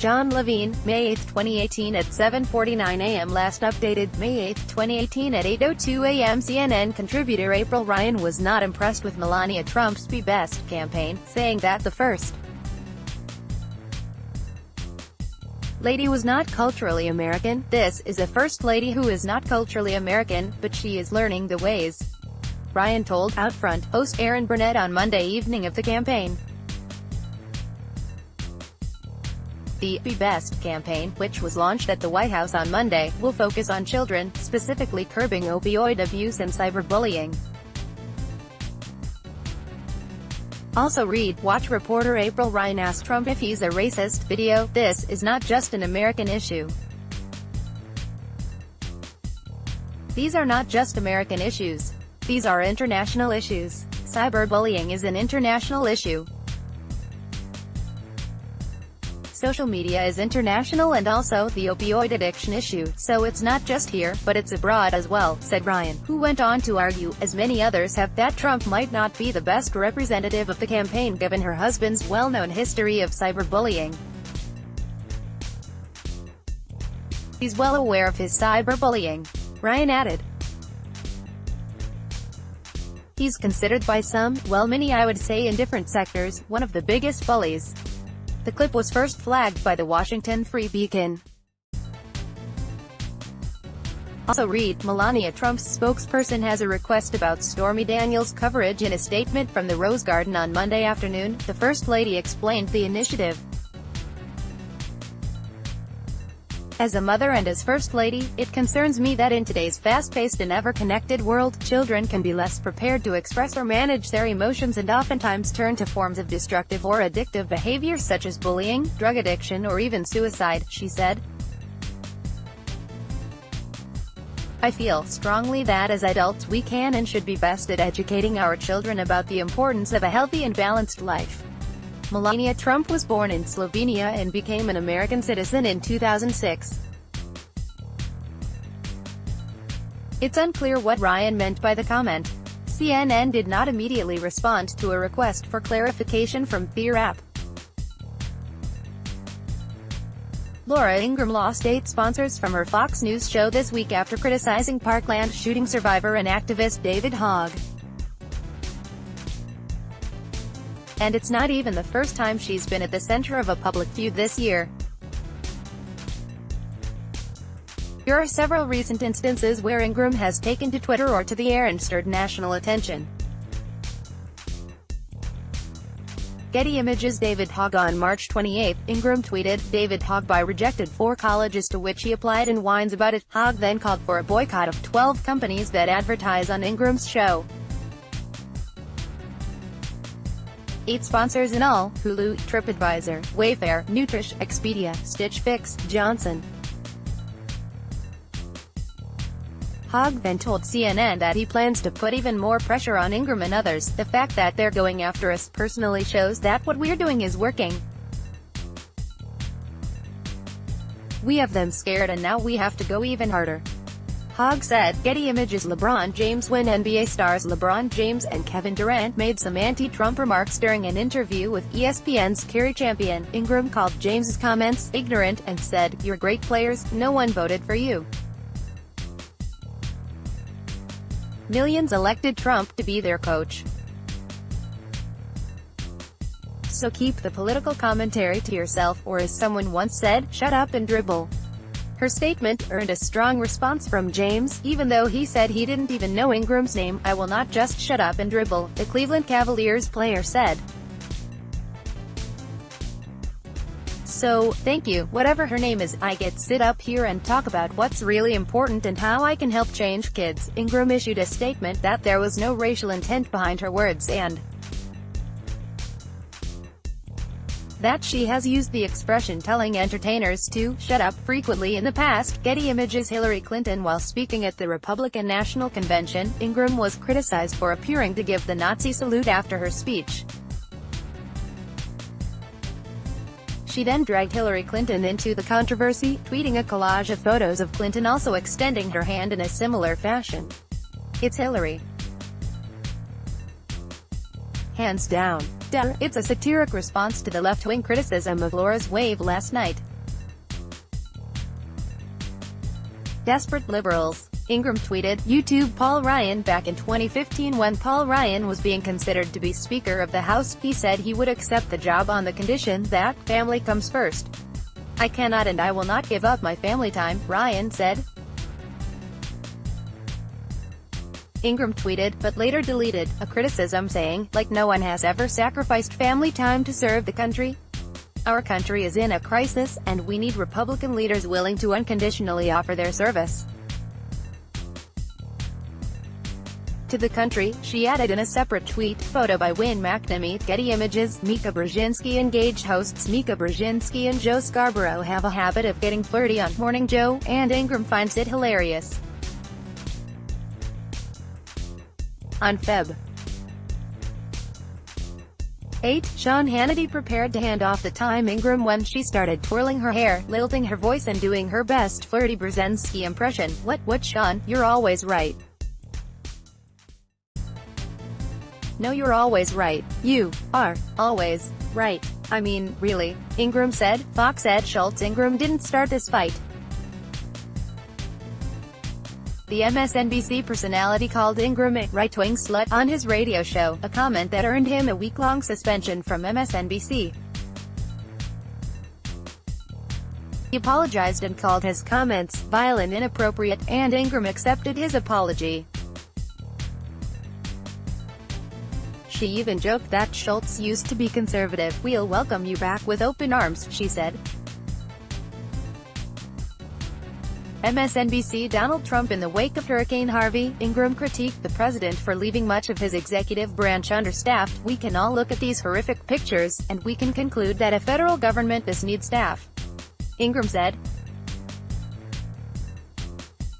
Jon Levine, May 8, 2018 at 7:49 a.m. Last updated, May 8, 2018 at 8:02 a.m. CNN contributor April Ryan was not impressed with Melania Trump's Be Best campaign, saying that the First Lady was not culturally American. This is a First Lady who is not culturally American, but she is learning the ways, Ryan told OutFront host Erin Burnett on Monday evening of the campaign. The Be Best campaign, which was launched at the White House on Monday, will focus on children, specifically curbing opioid abuse and cyberbullying. Also read, watch reporter April Ryan ask Trump if he's a racist. Video, this is not just an American issue. These are not just American issues. These are international issues. Cyberbullying is an international issue. Social media is international, and also the opioid addiction issue, so it's not just here, but it's abroad as well, said Ryan, who went on to argue, as many others have, that Trump might not be the best representative of the campaign given her husband's well-known history of cyberbullying. He's well aware of his cyberbullying, Ryan added. He's considered by some, well many I would say in different sectors, one of the biggest bullies. The clip was first flagged by the Washington Free Beacon. Also read, Melania Trump's spokesperson has a request about Stormy Daniels' coverage. In a statement from the Rose Garden on Monday afternoon, the First Lady explained the initiative. As a mother and as First Lady, it concerns me that in today's fast-paced and ever-connected world, children can be less prepared to express or manage their emotions and oftentimes turn to forms of destructive or addictive behavior such as bullying, drug addiction, or even suicide, she said. I feel strongly that as adults we can and should be best at educating our children about the importance of a healthy and balanced life. Melania Trump was born in Slovenia and became an American citizen in 2006. It's unclear what Ryan meant by the comment. CNN did not immediately respond to a request for clarification from the app. Laura Ingraham lost 8 sponsors from her Fox News show this week after criticizing Parkland shooting survivor and activist David Hogg. And it's not even the first time she's been at the center of a public feud this year. There are several recent instances where Ingraham has taken to Twitter or to the air and stirred national attention. Getty Images David Hogg On March 28, Ingraham tweeted, David Hogg rejected 4 colleges to which he applied and whines about it. Hogg then called for a boycott of 12 companies that advertise on Ingraham's show. 8 sponsors in all: Hulu, TripAdvisor, Wayfair, Nutrish, Expedia, Stitch Fix, Johnson. Hogg then told CNN that he plans to put even more pressure on Ingraham and others. The fact that they're going after us personally shows that what we're doing is working. We have them scared and now we have to go even harder. Hogg said. Getty Images LeBron James When NBA stars LeBron James and Kevin Durant made some anti-Trump remarks during an interview with ESPN's Kerry Champion, Ingraham called James's comments ignorant and said, "You're great players, no one voted for you. Millions elected Trump to be their coach. So keep the political commentary to yourself, or as someone once said, shut up and dribble." Her statement earned a strong response from James, even though he said he didn't even know Ingraham's name. "I will not just shut up and dribble," the Cleveland Cavaliers player said. "So, thank you, whatever her name is, I get to sit up here and talk about what's really important and how I can help change kids." Ingraham issued a statement that there was no racial intent behind her words and that she has used the expression telling entertainers to shut up frequently in the past. Getty Images Hillary Clinton While speaking at the Republican National Convention, Ingraham was criticized for appearing to give the Nazi salute after her speech. She then dragged Hillary Clinton into the controversy, tweeting a collage of photos of Clinton also extending her hand in a similar fashion. "It's Hillary. Hands down." It's a satiric response to the left-wing criticism of Laura's wave last night. Desperate liberals. Ingram tweeted, YouTube Paul Ryan. Back in 2015 when Paul Ryan was being considered to be Speaker of the House, he said he would accept the job on the condition that family comes first. I cannot and I will not give up my family time, Ryan said. Ingram tweeted, but later deleted, a criticism saying, like no one has ever sacrificed family time to serve the country. Our country is in a crisis, and we need Republican leaders willing to unconditionally offer their service to the country, she added in a separate tweet. Photo by Wynn McNamee. Getty Images. Mika Brzezinski. Engaged hosts Mika Brzezinski and Joe Scarborough have a habit of getting flirty on Morning Joe, and Ingram finds it hilarious. On Feb. 8, Sean Hannity prepared to hand off the time Ingram when she started twirling her hair, lilting her voice and doing her best flirty Brzezinski impression. What Sean, you're always right. No, you're always right. You are always right. I mean, really. Ingram said. Fox said Schultz. Ingram didn't start this fight. The MSNBC personality called Ingram a right-wing slut on his radio show, a comment that earned him a week-long suspension from MSNBC. He apologized and called his comments vile and inappropriate, and Ingram accepted his apology. She even joked that Schultz used to be conservative. We'll welcome you back with open arms, she said. MSNBC. Donald Trump. In the wake of Hurricane Harvey, Ingram critiqued the president for leaving much of his executive branch understaffed. We can all look at these horrific pictures, and we can conclude that a federal government does need staff, Ingram said.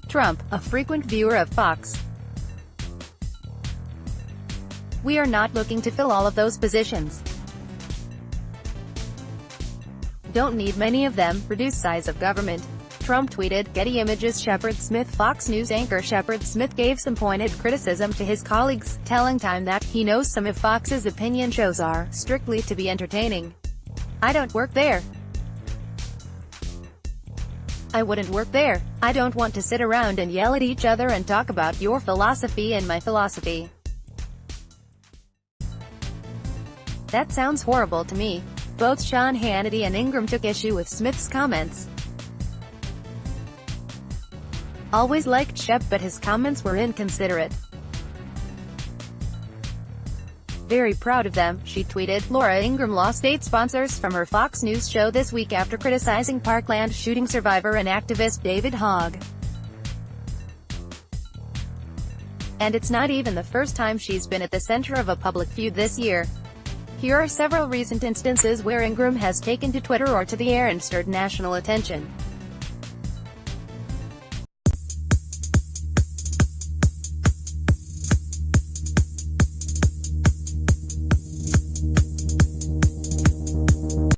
Trump, a frequent viewer of Fox. We are not looking to fill all of those positions. Don't need many of them. Reduce size of government. Trump tweeted. Getty Images. Shepard Smith. Fox News anchor Shepard Smith gave some pointed criticism to his colleagues, telling Time that he knows some of Fox's opinion shows are strictly to be entertaining. I don't work there. I wouldn't work there. I don't want to sit around and yell at each other and talk about your philosophy and my philosophy. That sounds horrible to me. Both Sean Hannity and Ingram took issue with Smith's comments. Always liked Shep, but his comments were inconsiderate. Very proud of them, she tweeted. Laura Ingram lost 8 sponsors from her Fox News show this week after criticizing Parkland shooting survivor and activist David Hogg. And it's not even the first time she's been at the center of a public feud this year. Here are several recent instances where Ingram has taken to Twitter or to the air and stirred national attention.